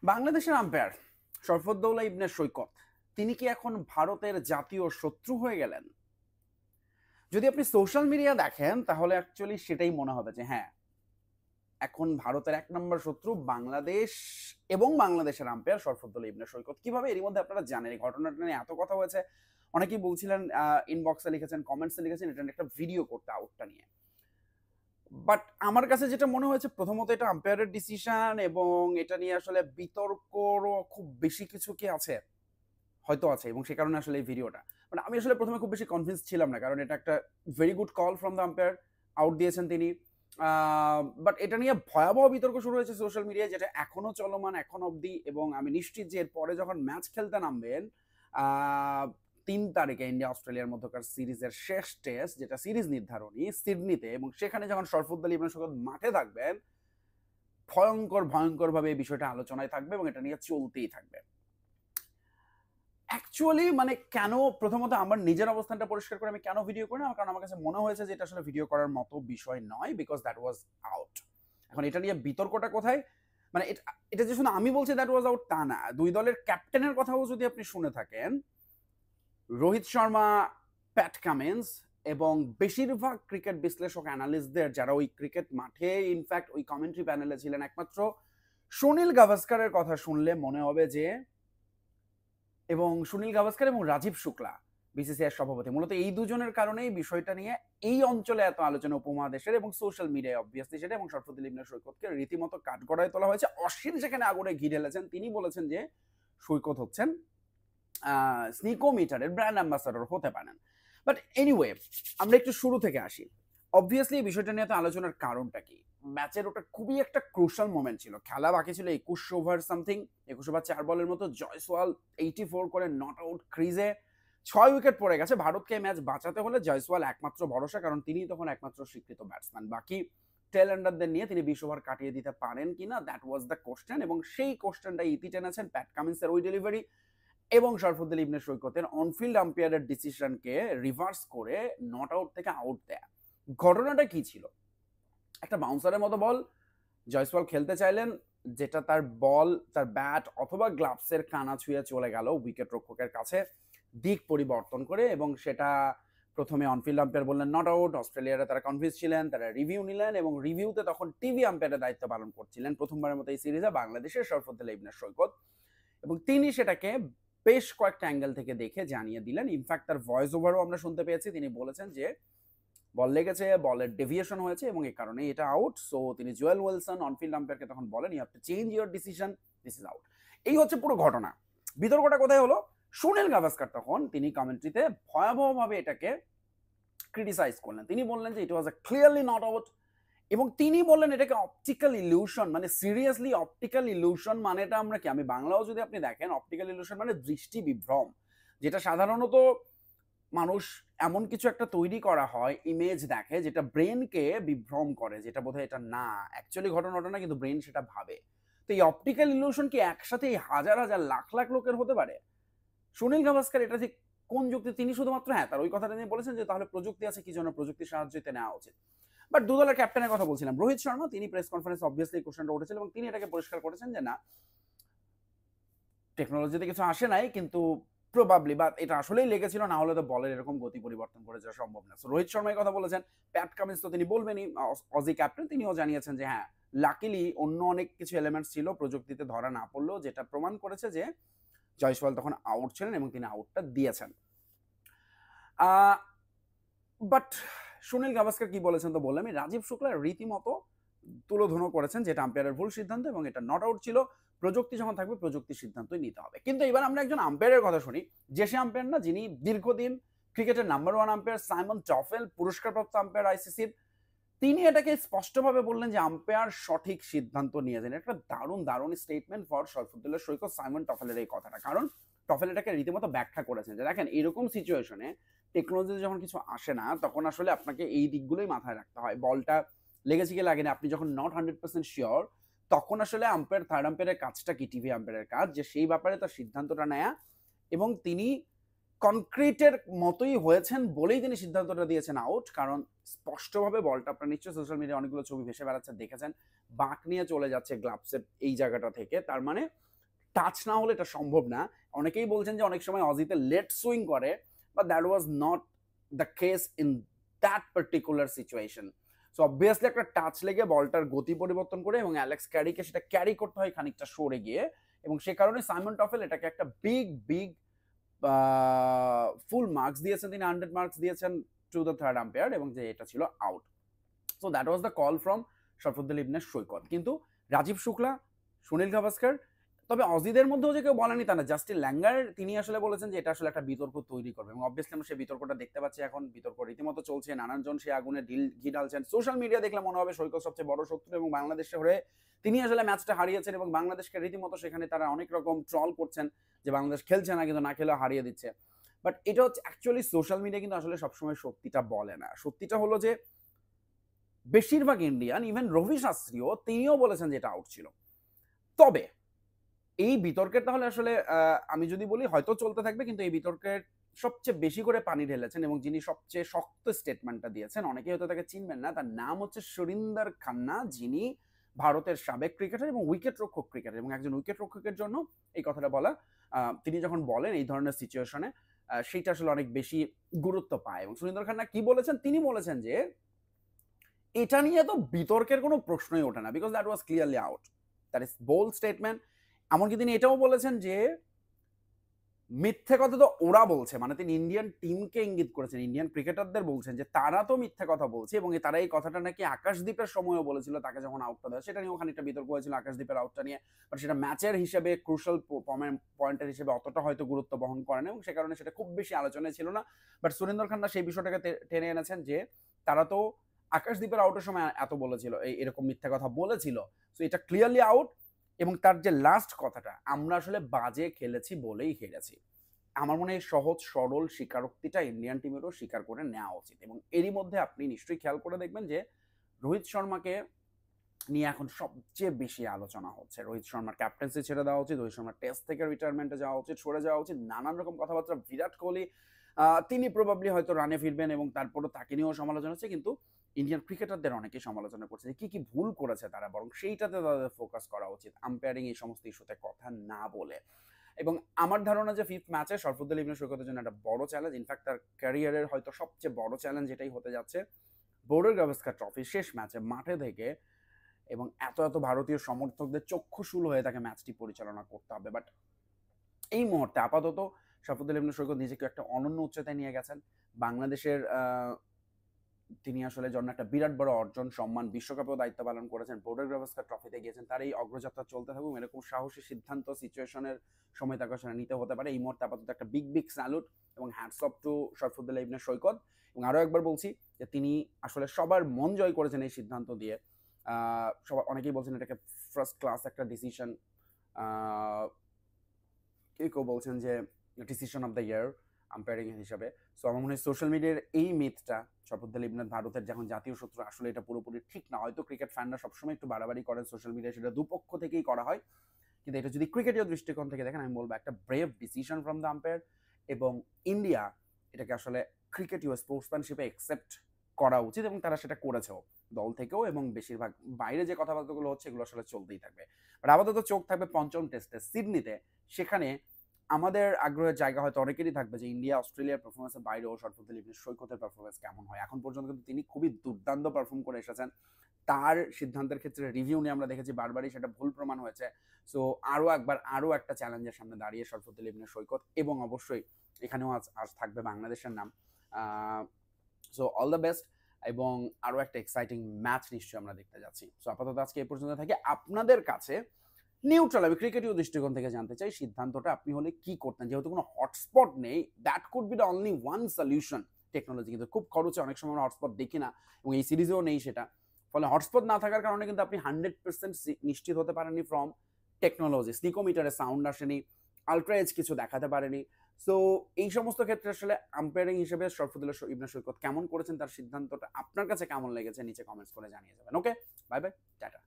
বাংলাদেশের আম্পায়ার শরফুদ্দৌলা ইবনে সৈকত তিনি কি এখন ভারতের জাতীয় শত্রু হয়ে গেলেন? যদি আপনি সোশ্যাল মিডিয়া দেখেন তাহলে অ্যাকচুয়ালি সেটাই মনে হবে যে হ্যাঁ, এখন ভারতের এক নম্বর শত্রু বাংলাদেশ এবং বাংলাদেশের আম্পায়ার শরফুদ্দৌলা ইবনে সৈকত। কিভাবে? এর মধ্যে আপনারা জানেন এই ঘটনাটা নিয়ে এত কথা হয়েছে। অনেকেই বলছিলেন, ইনবক্সে লিখেছেন, কমেন্টসে লিখেছেন এটা নিয়ে একটা ভিডিও করতে, আউটটা নিয়ে। বাট আমার কাছে যেটা মনে হয়েছে, প্রথমত এটা আম্পায়ারের ডিসিশন এবং এটা নিয়ে আসলে বিতর্করও খুব বেশি কিছু কি আছে, হয়তো আছে, এবং সে কারণে আসলে এই ভিডিওটা, মানে আমি আসলে প্রথমে খুব বেশি কনভিন্স ছিলাম না, কারণ এটা একটা very good call from the umpire, out দিয়েছেন তিনি। বাট এটা নিয়ে ভয়াবহ বিতর্ক শুরু হয়েছে সোশ্যাল মিডিয়ায়, যেটা এখনো চলমান এখন অবধি, এবং আমি নিশ্চিত যে এরপরে যখন ম্যাচ খেলতে নামবেন, 3 তারিখে ইন্ডিয়া অস্ট্রেলিয়ার মধ্যকার সিরিজের শেষ টেস্ট, যেটা সিরিজ নির্ধারণী সিডনিতে, এবং সেখানে যখন শরফুদ্দৌলা ইবনে সৈকত মাঠে থাকবেন, ভয়ঙ্কর ভয়ঙ্কর ভাবে এই বিষয়টা আলোচনায় থাকবে এবং এটা নিয়ে চলতেই থাকবে। অ্যাকচুয়ালি মানে কেন, প্রথমত আমার নিজের অবস্থানটা পরিষ্কার করে আমি কেন ভিডিও করি না, কারণ আমার কাছে মনে হয়েছে যে এটা আসলে ভিডিও করার মতো বিষয় নয়, বিকজ দ্যাট ওয়াজ আউট। এখন এটা নিয়ে বিতর্কটা কোথায়? মানে এটা এটা যে শুধু আমি বলছি দ্যাট ওয়াজ আউট তা না, দুই দলের ক্যাপ্টেনের কথাও যদি আপনি শুনে থাকেন, রোহিত শর্মা, প্যাট কামিন্স এবং বেশিরভাগ ক্রিকেট বিশ্লেষক অ্যানালিস্টদের, যারা ওই ক্রিকেট মাঠে ইনফ্যাক্ট ওই কমেন্ট্রি প্যানেলে ছিলেন, একমাত্র সুনীল গাভাস্কারের কথা শুনলে মনে হবে যে, এবং সুনীল গাভাস্কার এবং রাজীব শুক্লা বিসিসিআই সভাপতি, মূলত এই দুজনের কারণেই বিষয়টা নিয়ে এই অঞ্চলে এত আলোচনা উপমহাদেশের এবং সোশ্যাল মিডিয়ায় অবভিয়াসলি সেটা, এবং শরফুদ্দৌলা ইবনে সৈকতকে রীতিমতো কাঠগড়ায় তোলা হয়েছে। অশ্বিন সেখানে আগুনে ঘি ঢেলেছেন, তিনি বলেছেন যে সৈকত হচ্ছেন স্নিকোমিটারের ব্র্যান্ড অ্যাম্বাসাডর হতে পারেন। বাট এনিওয়ে, আমরা একটু শুরু থেকে আসি। অবভিয়াসলি এই বিষয়টা নিয়ে তো আলোচনার কারণটা কি, ম্যাচের ওটা খুবই একটা ক্রুশাল মোমেন্ট ছিল, খেলা বাকি ছিল 21 ওভার সামথিং, 21 ওভার 4 বলের মতো। জয়সওয়াল 84 করে নট আউট ক্রিজে, 6 উইকেট পড়ে গেছে। ভারতকে ম্যাচ বাঁচাতে হলে জয়সওয়াল একমাত্র ভরসা, কারণ তিনি তখন একমাত্র স্বীকৃত ব্যাটসম্যান। বাকি টেল এন্ডারদের নিয়ে তিনি 20 ওভার কাটিয়ে দিতে পারেন কিনা, দ্যাট ওয়াজ দ্য কোশ্চেন, এবং সেই কোশ্চেনটা ইতি টেনেছেন প্যাট কামিন্সের ওই ডেলিভারি এবং শরফুদ্দৌলা ইবনে সৈকতের অনফিল্ড আম্পায়ারের ডিসিশনকে রিভার্স করে নট আউট থেকে আউট দেয়া। ঘটনাটা কি ছিল? একটা বাউন্সারের মতো বল, জয়সওয়াল খেলতে চাইলেন, যেটা তার বল, তার ব্যাট অথবা গ্লাভসের কানা ছুঁয়ে চলে গেল উইকেট রক্ষকের কাছে দিক পরিবর্তন করে, এবং সেটা প্রথমে অনফিল্ড আম্পায়ার বললেন নট আউট। অস্ট্রেলিয়ারা তারা কনফিউজ ছিলেন, তারা রিভিউ নিলেন, এবং রিভিউতে তখন টিভি আম্পায়ারের দায়িত্ব পালন করছিলেন প্রথমবারের মতো এই সিরিজে বাংলাদেশের শরফুদ্দৌলা ইবনে সৈকত, এবং তিনি সেটাকে বেশ কয়েকটা অ্যাঙ্গেল থেকে দেখে জানিয়ে দিলেন। ইনফ্যাক্ট তার ভয়েস ওভারও আমরা শুনতে পেয়েছি, তিনি বলেছেন যে বল লেগেছে, বলের ডেভিয়েশন হয়েছে এবং এই কারণে এটা আউট। সো তিনি জোয়েল ওয়েলসন অনফিল্ড আম্পায়ারকে তখন বলেন, you have to change your decision, this is out. এই হচ্ছে পুরো ঘটনা। বিতর্কটা কোথায় হলো? সুনীল গাভাস্কার তখন তিনি কমেন্ট্রিতে ভয়াবহভাবে এটাকে ক্রিটিসাইজ করলেন। তিনি বললেন যে ইট ওয়াজ আ ক্লিয়ারলি নট আউট, এবং তিনি বললেন এটাকে অপটিক্যাল ইলিউশন। মানে সিরিয়াসলি, অপটিক্যাল ইলিউশন মানেটা আমরা কি, আমি বাংলাও যদি আপনি দেখেন, অপটিক্যাল ইলিউশন মানে দৃষ্টি বিভ্রম, যেটা সাধারণত মানুষ এমন কিছু একটা তৈরি করা হয়, ইমেজ দেখে, যেটা ব্রেনকে বিভ্রম করে, যেটা বোধহয় এটা না, অ্যাকচুয়ালি ঘটনাটা না, কিন্তু ব্রেন সেটা ভাবে। তো এই অপটিক্যাল ইলিউশন কি একসাথে হাজার হাজার লাখ লাখ লোকের হতে পারে? সুনীল গাভাস্কার এটা ঠিক কোন যুক্তি? তিনি শুধুমাত্র হ্যাঁ তার ওই কথাটা নিয়ে বলেছেন যে তাহলে প্রযুক্তি আছে কি জন্য, প্রযুক্তির সাহায্য নেওয়া উচিত। বাট দু দলের ক্যাপ্টেনের কথা বলছিলাম, রোহিত শর্মা, তিনি প্রেস কনফারেন্স অবভিয়াসলি কোশ্চেনটা উঠেছিল এবং তিনি এটাকে পরিষ্কার করেছেন যে না, টেকনোলজিতে কিছু আসে নাই, কিন্তু প্রবাবলি বা এটা আসলেই লেগেছিল, না হলে তো বলের এরকম গতি পরিবর্তন করে যাওয়া সম্ভব না। সো রোহিত শর্মা এই কথা বলেছেন। প্যাট কামিন্স তো তিনি বলবেনই, অজি ক্যাপ্টেন, তিনিও জানিয়েছেন যে হ্যাঁ, লাকিলি অন্য অনেক কিছু এলিমেন্টস ছিল প্রযুক্তিতে ধরা না পড়লেও, যেটা প্রমাণ করেছে যে জয়সওয়াল তখন আউট ছিলেন এবং তিনি আউটটা দিয়েছেন। বাট সুনীল গাভাস্কার কি বলেছেন তো বললামই, রাজীব শুক্লা রীতিমতো তুলোধনো করেছেন যেটা আম্পায়ারের ভুল সিদ্ধান্ত এবং এটা নট আউট ছিল। প্রযুক্তি যখন থাকবে প্রযুক্তির সিদ্ধান্তই নিতে হবে। কিন্তু এবার আমরা একজন আম্পায়ারের কথা শুনি, যে সে আম্পায়ার না যিনি দীর্ঘদিন ক্রিকেটের নাম্বার 1 আম্পায়ার, সাইমন টফেল, পুরস্কারপ্রাপ্ত আম্পায়ার আইসিসির, তিনি এটাকে স্পষ্টভাবে বললেন যে আম্পায়ার সঠিক সিদ্ধান্ত নিয়েছেন। একটা দারুণ দারুণ statement for Sharfuddoula Saikat, Simon টফেলের এই কথাটা, কারণ টফেল এটাকে রীতিমতো ব্যাখ্যা করেছেন যে দেখেন, এরকম সিচুয়েশনে টেকনোলজিতে যখন কিছু আসে না, তখন আসলে আপনাকে এই দিকগুলোই মাথায় রাখতে হয়। বলটা লেগেছে কি লাগেনি, আপনি যখন নট 100% শিওর, তখন আসলে আম্পায়ার, থার্ড আম্পায়ারের কাজটা কি, টিভি আম্পায়ারের কাজ, যে সেই ব্যাপারে তার সিদ্ধান্তটা নেয়া, এবং তিনি কনক্রিটের মতোই হয়েছেন বলেই তিনি সিদ্ধান্তটা দিয়েছেন আউট। কারণ স্পষ্টভাবে বলটা, আপনার নিশ্চয়ই সোশ্যাল মিডিয়ায় অনেকগুলো ছবি ভেসে বেড়াচ্ছে, দেখেছেন, বাঁক নিয়ে চলে যাচ্ছে গ্লাভসের এই জায়গাটা থেকে, তার মানে টাচ না হলে এটা সম্ভব না। অনেকেই বলছেন যে অনেক সময় অজিতে লেট সুইং করে, but that was not the case in that particular situation. So obviously একটা টাচ লেগে বলটার গতি পরিবর্তন করে এবং অ্যালেক্স ক্যারিকে সেটা ক্যারি করতে হয় খানিকটা সরে গিয়ে, এবং সে কারণে সাইমন টফেল এটাকে একটা বিগ ফুল মার্কস দিয়েছেন, তিনি 100 মার্কস দিয়েছেন টু দ্য থার্ড আম্পায়ার, এবং যে এটা ছিল out. So that was the call from Sharfuddoula Ibne Saikat. কিন্তু রাজীব শুক্লা, সুনীল গাভাস্কর, তবে অজিদের মধ্যেও যে কেউ বলেনি তা না, জাস্টিন ল্যাঙ্গার তিনি আসলে বলেছেন যে এটা আসলে একটা বিতর্ক তৈরি করবে, এবং অবভিয়াসলি আমরা সেই বিতর্কটা দেখতে পাচ্ছি। এখন বিতর্ক রীতিমতো চলছে, নানানজন সেই আগুনে ঘি ঢালছেন। সোশ্যাল মিডিয়া দেখলে মনে হবে সৈকত সবচেয়ে বড় শত্রু, এবং বাংলাদেশে হয়ে তিনি আসলে ম্যাচটা হারিয়েছেন, এবং বাংলাদেশকে রীতিমতো সেখানে তারা অনেক রকম ট্রল করছেন যে বাংলাদেশ খেলছে না, কিন্তু না খেলেও হারিয়ে দিচ্ছে। বাট এটা হচ্ছে অ্যাকচুয়ালি সোশ্যাল মিডিয়া কিন্তু আসলে সবসময় সত্যিটা বলে না। সত্যিটা হলো যে বেশিরভাগ ইন্ডিয়ান, ইভেন রবি শাস্ত্রীও তিনিও বলেছেন যে এটা আউট ছিল। তবে এই বিতর্কের তাহলে আসলে আমি যদি বলি হয়তো চলতে থাকবে, কিন্তু এই বিতর্কের সবচেয়ে বেশি করে পানি ঢেলেছেন এবং যিনি সবচেয়ে শক্ত স্টেটমেন্টটা দিয়েছেন, অনেকেই হয়তো তাকে চিনবেন না, তার নাম হচ্ছে সুরিন্দর খান্না, যিনি ভারতের সাবেক ক্রিকেটার এবং উইকেট রক্ষক ক্রিকেটার, এবং একজন উইকেট রক্ষকের জন্য এই কথাটা বলা, তিনি যখন বলেন এই ধরনের সিচুয়েশনে, সেইটা আসলে অনেক বেশি গুরুত্ব পায়। এবং সুরিন্দর খান্না কি বলেছেন, তিনি বলেছেন যে এটা নিয়ে তো বিতর্কের কোনো প্রশ্নই ওঠে না, because that was clearly out. That is bold statement. এমনকি তিনি এটাও বলেছেন যে মিথ্যে কথা তো ওরা বলছে, মানে তিনি ইন্ডিয়ান টিমকে ইঙ্গিত করেছেন, ইন্ডিয়ান ক্রিকেটারদের বলছেন যে তারা তো মিথ্যে কথা বলছে, এবং তারা এই কথাটা নাকি আকাশদ্বীপের সময়ও বলেছিল তাকে যখন আউটটা দেয়, সেটা নিয়েও খানিকটা বিতর্ক হয়েছিল আকাশদ্বীপের আউটটা নিয়ে, বাট সেটা ম্যাচের হিসেবে ক্রুশাল পয়েন্টের হিসেবে অতটা হয়তো গুরুত্ব বহন করে না, এবং সে কারণে সেটা খুব বেশি আলোচনায় ছিল না। বাট সুরিন্দর খান্না সেই বিষয়টাকে টেনে এনেছেন যে তারা তো আকাশদ্বীপের আউটের সময় এত বলেছিল, এরকম মিথ্যে কথা বলেছিল, সো এটা ক্লিয়ারলি আউট। এবং তার যে লাস্ট কথাটা, আমরা আসলে বাজে খেলেছি বলেই হেরেছি, আমার মনে হয় সহজ সরল স্বীকারোক্তিটা ইন্ডিয়ান টিমেরও স্বীকার করে নেওয়া উচিত। এবং এরই মধ্যে আপনি নিশ্চয়ই খেয়াল করে দেখবেন যে রোহিত শর্মাকে নিয়ে এখন সবচেয়ে বেশি আলোচনা হচ্ছে। রোহিত শর্মার ক্যাপ্টেন্সি ছেড়ে দেওয়া উচিত, রোহিত শর্মার টেস্ট থেকে রিটায়ারমেন্টে যাওয়া উচিত, সরে যাওয়া উচিত, নানান রকম কথাবার্তা। বিরাট কোহলি তিনি প্রবাবলি হয়তো রানে ফিরবেন, এবং তারপরও তাকে নিয়েও সমালোচনা হচ্ছে, কিন্তু ইন্ডিয়ান ক্রিকেটারদের অনেকেই সমালোচনা করছে যে কি কি ভুল করেছে তারা, বরং সেইটাতে তাদের ফোকাস করা উচিত, আম্পায়ারিং এই সমস্ত ইস্যুতে কথা না বলে। এবং আমার ধারণা যে ফিফথ ম্যাচে শরফুদ্দৌলা ইবনে সৈকতের জন্য একটা বড় চ্যালেঞ্জ, ইনফ্যাক্ট তার ক্যারিয়ারের হয়তো সবচেয়ে বড় চ্যালেঞ্জ এটাই হতে যাচ্ছে। বোর্ডার গাভাস্কার ট্রফি শেষ ম্যাচে মাঠে থেকে এবং এত ভারতীয় সমর্থকদের চক্ষুশূল হয়ে তাকে ম্যাচটি পরিচালনা করতে হবে। বাট এই মুহূর্তে আপাতত শরফুদ্দৌলা ইবনে সৈকত নিজেকে একটা অনন্য উচ্চতায় নিয়ে গেছেন। বাংলাদেশের তিনি আসলে জন্য একটা বিরাট বড় অর্জন, সম্মান, বিশ্বকাপেও দায়িত্ব পালন করেছেন, বোর্ডার গাভাস্কার ট্রফিতে গিয়েছেন। তার এই অগ্রযাত্রা চলতে থাকুক, এরকম সাহসী সিদ্ধান্ত সিচুয়েশনের সময় তাকে আসলে নিতে হতে পারে। এই মুহূর্তে আপাতত একটা বিগ স্যালুট এবং hats off two Sharfuddoula Ibne সৈকত। এবং আরও একবার বলছি যে তিনি আসলে সবার মন জয় করেছেন এই সিদ্ধান্ত দিয়ে। সবাই অনেকেই বলছেন এটাকে ফার্স্ট ক্লাস একটা ডিসিশন, কেউ বলছেন যে decision of the year umpiring হিসাবে। সো আমার মনে হয় সোশ্যাল মিডিয়ার এই মিথটা শরফুদ্দৌলা ইবনে ভারতের যখন জাতীয় শত্রু, আসলে এটা পুরোপুরি ঠিক না। হয়তো ক্রিকেট ফ্যানরা সবসময় একটু বাড়াবাড়ি করেন সোশ্যাল মিডিয়ায়, সেটা দুপক্ষ থেকেই করা হয়, কিন্তু এটা যদি ক্রিকেটীয় দৃষ্টিকোণ থেকে দেখেন, আমি বলবো একটা brave decision from the umpire, এবং ইন্ডিয়া এটাকে আসলে ক্রিকেটীয় স্পোর্টসম্যানশিপে অ্যাকসেপ্ট করা উচিত, এবং তারা সেটা করেছেও দল থেকেও, এবং বেশিরভাগ বাইরে যে কথাবার্তাগুলো হচ্ছে এগুলো আসলে চলতেই থাকবে। বাট আপাতত চোখ থাকবে পঞ্চম টেস্টে সিডনিতে, সেখানে আমাদের আগ্রহের জায়গা হয়তো অনেকেরই থাকবে যে ইন্ডিয়া অস্ট্রেলিয়ার পারফরমেন্সের বাইরেও শরফুদ্দৌলা ইবনে সৈকতের পারফরমেন্স কেমন হয়। এখন পর্যন্ত কিন্তু তিনি খুবই দুর্দান্ত পারফর্ম করে এসেছেন, তার সিদ্ধান্তের ক্ষেত্রে রিভিউ নিয়ে আমরা দেখেছি বারবারই সেটা ভুল প্রমাণ হয়েছে। সো আরও একটা চ্যালেঞ্জের সামনে দাঁড়িয়ে শরফুদ্দৌলা ইবনে সৈকত, এবং অবশ্যই এখানেও আজ থাকবে বাংলাদেশের নাম। সো অল দ্য বেস্ট, এবং আরও একটা এক্সাইটিং ম্যাচ নিশ্চয়ই আমরা দেখতে যাচ্ছি। সো আপাতত আজকে এই পর্যন্ত থাকে। আপনাদের কাছে নিউট্রাল, আমি ক্রিকেটীয় দৃষ্টিকোণ থেকে জানতে চাই সিদ্ধান্তটা আপনি হলে কি করতেন, যেহেতু কোনো হটস্পট নেই, that could be the only one solution. Technology কিন্তু খুব খরচে, অনেক সময় আমরা হটস্পট দেখি না, এবং এই সিরিজেও নেই সেটা। ফলে হটস্পট না থাকার কারণে কিন্তু আপনি 100% নিশ্চিত হতে পারেননি ফ্রম টেকনোলজি। স্নিকোমিটারে সাউন্ড আসেনি, আলট্রা এজ কিছু দেখাতে পারেনি। সো এই সমস্ত ক্ষেত্রে আসলে আম্পায়ারিং হিসেবে শরফুদ্দৌলা ইবনে সৈকত কেমন করেছেন, তার সিদ্ধান্তটা আপনার কাছে কেমন লেগেছে নিচে কমেন্টস করে জানিয়ে যাবেন। ওকে, বাই বাই, টাটা।